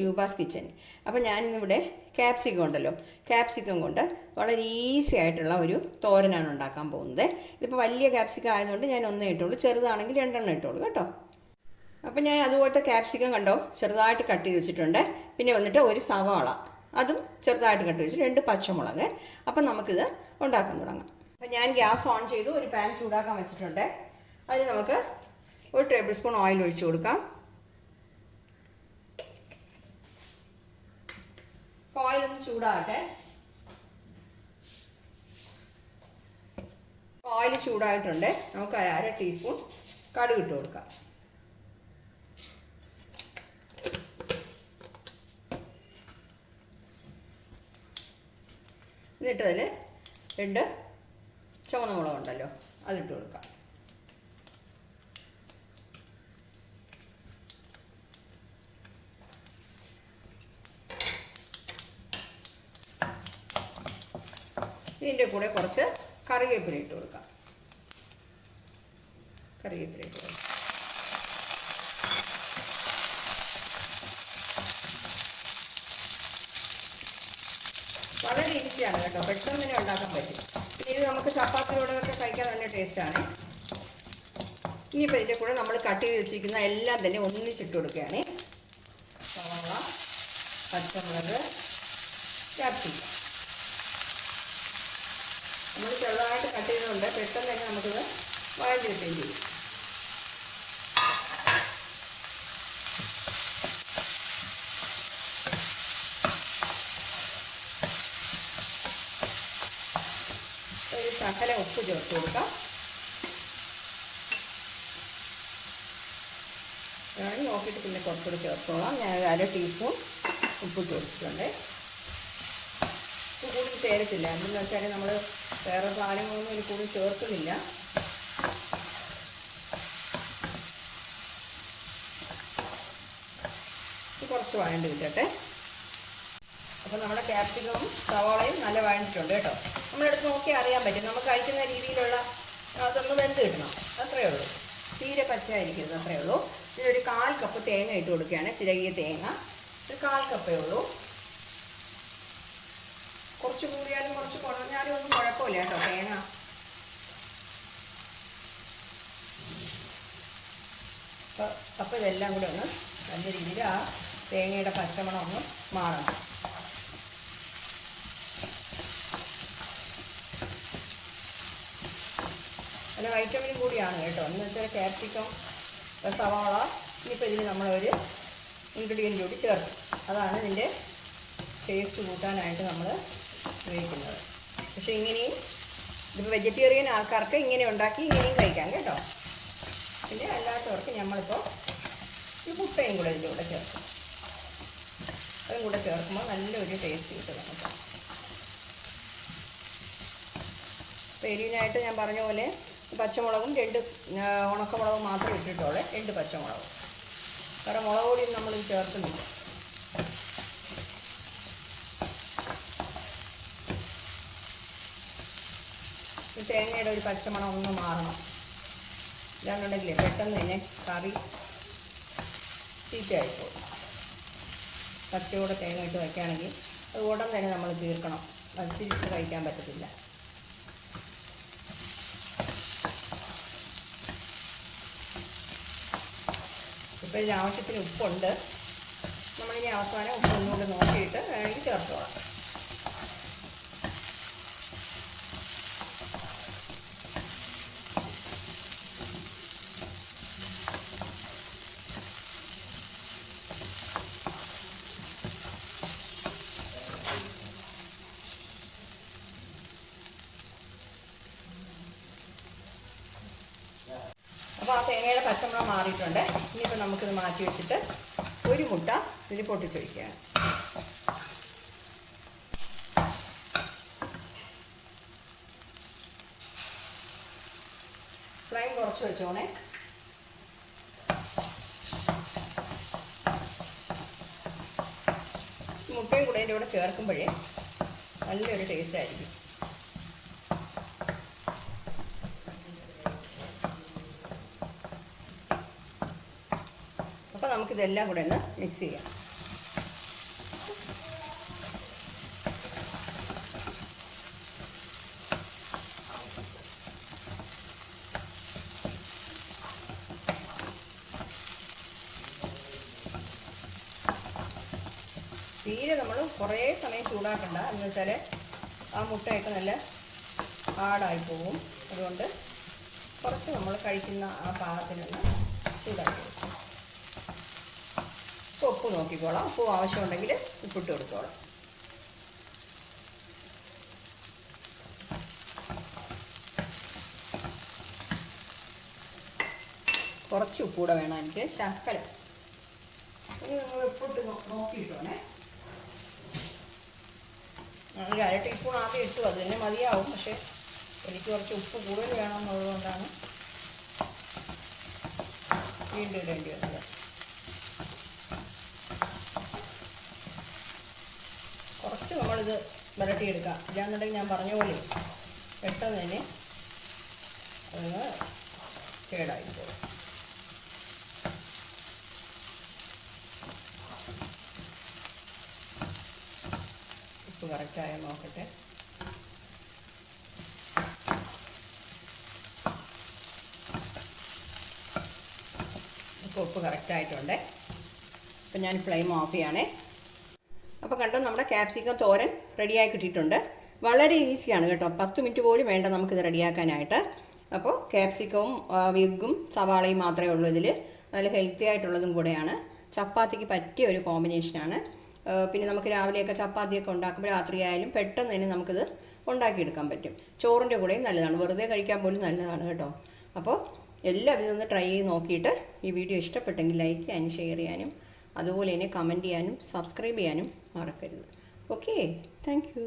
Roopa's kitchen. അപ്പോൾ ഞാനിന്നിവിടെ capsicum ഉണ്ടല്ലോ, ക്യാപ്സിക്കം കൊണ്ട് വളരെ ഈസി ആയിട്ടുള്ള ഒരു തോരനാണ് ഉണ്ടാക്കാൻ പോകുന്നത്. ഇതിപ്പോൾ വലിയ ക്യാപ്സിക്കം ആയതുകൊണ്ട് ഞാൻ ഒന്നേ ഇട്ടുള്ളൂ, ചെറുതാണെങ്കിൽ 2 ഇട്ടുള്ളൂ കേട്ടോ. അപ്പോൾ ഞാൻ അതുപോലത്തെ ക്യാപ്സിക്കം കണ്ടോ ചെറുതായിട്ട് കട്ട് ചെയ്ത് വെച്ചിട്ടുണ്ട്. പിന്നെ വന്നിട്ട് ഒരു സവാള അതും ചെറുതായിട്ട് കട്ട് വെച്ചിട്ട് 2 പച്ചമുളക്. അപ്പം നമുക്കിത് ഉണ്ടാക്കാൻ തുടങ്ങാം. അപ്പം ഞാൻ ഗ്യാസ് ഓൺ ചെയ്തു, ഒരു പാൻ ചൂടാക്കാൻ വെച്ചിട്ടുണ്ട്. അതിന് നമുക്ക് 1 ടേബിൾ സ്പൂൺ ഓയിൽ ഒഴിച്ചു കൊടുക്കാം. ഓയിലൊന്ന് ചൂടാകട്ടെ. ഓയിൽ ചൂടായിട്ടുണ്ട്. നമുക്ക് 1/2 ടീസ്പൂൺ കടുക് ഇട്ട് കൊടുക്കാം. എന്നിട്ട് അതിൽ 2 ചുവന്ന മുളകുണ്ടല്ലോ അതിട്ട് കൊടുക്കാം. ഇതിൻ്റെ കൂടെ കുറച്ച് കറിവേപ്പില ഇട്ട് കൊടുക്കാം. കറിവേപ്പില ഇട്ട് കൊടുക്കാം. വളരെ ഈസിയാണ് കേട്ടോ, പെട്ടെന്ന് തന്നെ ഉണ്ടാക്കാൻ പറ്റും. പിന്നെ ഇത് നമുക്ക് ചപ്പാത്തിയോടൊക്കെ കഴിക്കാൻ നല്ല ടേസ്റ്റാണ്. ഇനിയിപ്പോൾ ഇതിൻ്റെ കൂടെ നമ്മൾ കട്ട് ചെയ്ത് വെച്ചിരിക്കുന്ന എല്ലാം തന്നെ ഒന്നിച്ചിട്ട് കൊടുക്കുകയാണ്. സവാള, പച്ചമുളക്, ക്യാപ്സിക്കം നമ്മൾ ചെറുതായിട്ട് കട്ട് ചെയ്തുകൊണ്ട് പെട്ടെന്ന് തന്നെ നമുക്കിത് വഴറ്റി കിട്ടുകയും ചെയ്യും. ഒരു ശകല ഉപ്പ് ചേർത്ത് കൊടുക്കാം. ഞാൻ നോക്കിയിട്ട് പിന്നെ കുറച്ചുകൂടി ചേർത്തോളാം. ഞാൻ 1/2 ടീസ്പൂൺ ഉപ്പ് ചേർത്തിട്ടുണ്ട്. ഉപ്പ് കൂടുതൽ ചേർത്തില്ല, എന്തെന്ന് വെച്ചാൽ നമ്മൾ വേറെ സാധനങ്ങളൊന്നും ഇതിൽ കൂടുതൽ ചേർക്കുന്നില്ല. കുറച്ച് വഴണ്ട് കിട്ടട്ടെ. അപ്പോൾ നമ്മുടെ ക്യാപ്സിക്കവും സവാളയും നല്ല വഴണ്ടിട്ടുണ്ട് കേട്ടോ. നമ്മളെടുത്ത് നോക്കിയാൽ അറിയാൻ പറ്റും. നമുക്ക് കഴിക്കുന്ന രീതിയിലുള്ള അതൊന്ന് വെന്ത് കിട്ടണം, അത്രയേ ഉള്ളൂ. തീരെ പച്ചയായിരിക്കരുത്, അത്രയേ ഉള്ളൂ. ഇതിലൊരു 1/4 കപ്പ് തേങ്ങ ഇട്ട് കൊടുക്കുകയാണ്, ചിരകിയ തേങ്ങ. ഒരു 1/4 കപ്പേ ഉള്ളൂ. കുറച്ച് കൂടിയാലും കുറച്ച് കുറഞ്ഞാലും ഒന്നും കുഴപ്പമില്ല കേട്ടോ തേങ്ങ. അപ്പോൾ ഇതെല്ലാം കൂടെ ഒന്ന് നല്ല രീതിയിൽ ആ തേങ്ങയുടെ പച്ചമണം ഒന്ന് മാറണം. നല്ല വൈറ്റമിൻ കൂടിയാണ് കേട്ടോ. എന്ന് വെച്ചാൽ ക്യാപ്സിക്കം, സവാള, ഇനിയിപ്പോൾ ഇതിന് നമ്മളൊരു ഇൻഗ്രീഡിയൻ്റ് കൂടി ചേർക്കും. അതാണ് ഇതിൻ്റെ ടേസ്റ്റ് കൂട്ടാനായിട്ട് നമ്മൾ ഉപയോഗിക്കുന്നത്. പക്ഷേ ഇങ്ങനെയും ഇതിപ്പോൾ വെജിറ്റേറിയൻ ആൾക്കാർക്ക് ഇങ്ങനെ ഉണ്ടാക്കി ഇങ്ങനെയും കഴിക്കാം കേട്ടോ. പിന്നെ അല്ലാത്തവർക്ക് നമ്മളിപ്പോൾ ഈ മുട്ടയും കൂടെ ഇതിൻ്റെ കൂടെ ചേർക്കും. അതും കൂടെ ചേർക്കുമ്പോൾ നല്ലൊരു ടേസ്റ്റ് കിട്ടും നമുക്ക്. അപ്പോൾ എരിവിനായിട്ട് ഞാൻ പറഞ്ഞ പോലെ പച്ചമുളകും 2 ഉണക്കമുളകും മാത്രം ഇട്ടിട്ടുള്ളൂ. 2 പച്ചമുളകും. വേറെ മുളക് പൊടിയൊന്നും നമ്മൾ ചേർക്കുന്നില്ല. തേങ്ങയുടെ ഒരു പച്ചമണം ഒന്ന് മാറണം. ഇല്ലാന്നുണ്ടെങ്കിലേ പെട്ടെന്ന് തന്നെ കറി ചീത്തയായിപ്പോകും. പച്ചയോടെ തേങ്ങ ഇട്ട് വയ്ക്കുകയാണെങ്കിൽ അത് ഉടൻ തന്നെ നമ്മൾ തീർക്കണം, മത്സരിച്ച് കഴിക്കാൻ പറ്റത്തില്ല. ഇപ്പോൾ ഇതിന് ആവശ്യത്തിന് ഉപ്പുണ്ട്. നമ്മളിനി അവസാനം ഉപ്പ് ഒന്നുകൂടെ നോക്കിയിട്ട് വേണമെങ്കിൽ ചേർത്തോളാം. അപ്പോൾ ആ തേങ്ങയുടെ പച്ചമണം മാറിയിട്ടുണ്ട്. ഇനിയിപ്പോൾ നമുക്കിത് മാറ്റി വെച്ചിട്ട് ഒരു മുട്ട ഇതിൽ പൊട്ടിച്ചൊഴിക്കുകയാണ്. ഫ്ലെയിം കുറച്ച് വെച്ചോണേ. മുട്ടയും കൂടെ അതിൻ്റെ കൂടെ ചേർക്കുമ്പോഴേ നല്ലൊരു ടേസ്റ്റ് ആയിരിക്കും. അപ്പോൾ നമുക്കിതെല്ലാം കൂടെ ഒന്ന് മിക്സ് ചെയ്യാം. തീരെ നമ്മൾ കുറേ സമയം ചൂടാക്കണ്ട, എന്ന് വെച്ചാൽ ആ മുട്ടയൊക്കെ നല്ല ഹാർഡായി പോകും. അതുകൊണ്ട് കുറച്ച് നമ്മൾ കഴിക്കുന്ന ആ പാകത്തിനുള്ള ചൂടാക്കി എടുക്കും. ഇപ്പോൾ ഉപ്പ് നോക്കിക്കോളാം, ഉപ്പ് ആവശ്യമുണ്ടെങ്കിൽ ഉപ്പിട്ട് കൊടുത്തോളാം. കുറച്ച് ഉപ്പ് കൂടെ വേണം എനിക്ക്, ശകലം. ഇനി നിങ്ങൾ ഉപ്പിട്ട് നോക്കിയിട്ടോണേ. ഒരു 1/2 ടീസ്പൂൺ ആദ്യം ഇട്ടു, അത് തന്നെ മതിയാവും. പക്ഷേ എനിക്ക് കുറച്ച് ഉപ്പ് കൂടുതൽ വേണമെന്നുള്ളതുകൊണ്ടാണ് വീണ്ടും ഇടേണ്ടി വന്നത്. കുറച്ച് നമ്മളിത് വരട്ടിയെടുക്കാം, ഇല്ലാന്നുണ്ടെങ്കിൽ ഞാൻ പറഞ്ഞ പോലെ പെട്ടെന്ന് തന്നെ അതിന് കേടായി പോകും. ഉപ്പ് കറക്റ്റായോ നോക്കട്ടെ. ഇപ്പോൾ ഉപ്പ് കറക്റ്റായിട്ടുണ്ട്. അപ്പം ഞാൻ ഫ്ലെയിം ഓഫ് ചെയ്യണേ. അപ്പോൾ കണ്ടോ, നമ്മുടെ ക്യാപ്സിക്കം തോരൻ റെഡിയായി കിട്ടിയിട്ടുണ്ട്. വളരെ ഈസിയാണ് കേട്ടോ, 10 മിനിറ്റ് പോലും വേണ്ട നമുക്കിത് റെഡിയാക്കാനായിട്ട്. അപ്പോൾ ക്യാപ്സിക്കവും എഗ്ഗും സവാളയും മാത്രമേ ഉള്ളൂ ഇതിൽ. നല്ല ഹെൽത്തി ആയിട്ടുള്ളതും കൂടെയാണ്. ചപ്പാത്തിക്ക് പറ്റിയ ഒരു കോമ്പിനേഷനാണ്. പിന്നെ നമുക്ക് രാവിലെയൊക്കെ ചപ്പാത്തിയൊക്കെ ഉണ്ടാക്കുമ്പോൾ രാത്രിയായാലും പെട്ടെന്ന് തന്നെ നമുക്കിത് ഉണ്ടാക്കിയെടുക്കാൻ പറ്റും. ചോറിൻ്റെ കൂടെയും നല്ലതാണ്, വെറുതെ കഴിക്കാൻ പോലും നല്ലതാണ് കേട്ടോ. അപ്പോൾ എല്ലാവരും ഇതൊന്ന് ട്രൈ ചെയ്ത് നോക്കിയിട്ട് ഈ വീഡിയോ ഇഷ്ടപ്പെട്ടെങ്കിൽ ലൈക്ക് ചെയ്യാനും ഷെയർ ചെയ്യാനും അതുപോലെ തന്നെ കമൻറ്റ് ചെയ്യാനും സബ്സ്ക്രൈബ് ചെയ്യാനും മറക്കരുത്. Okay, thank you.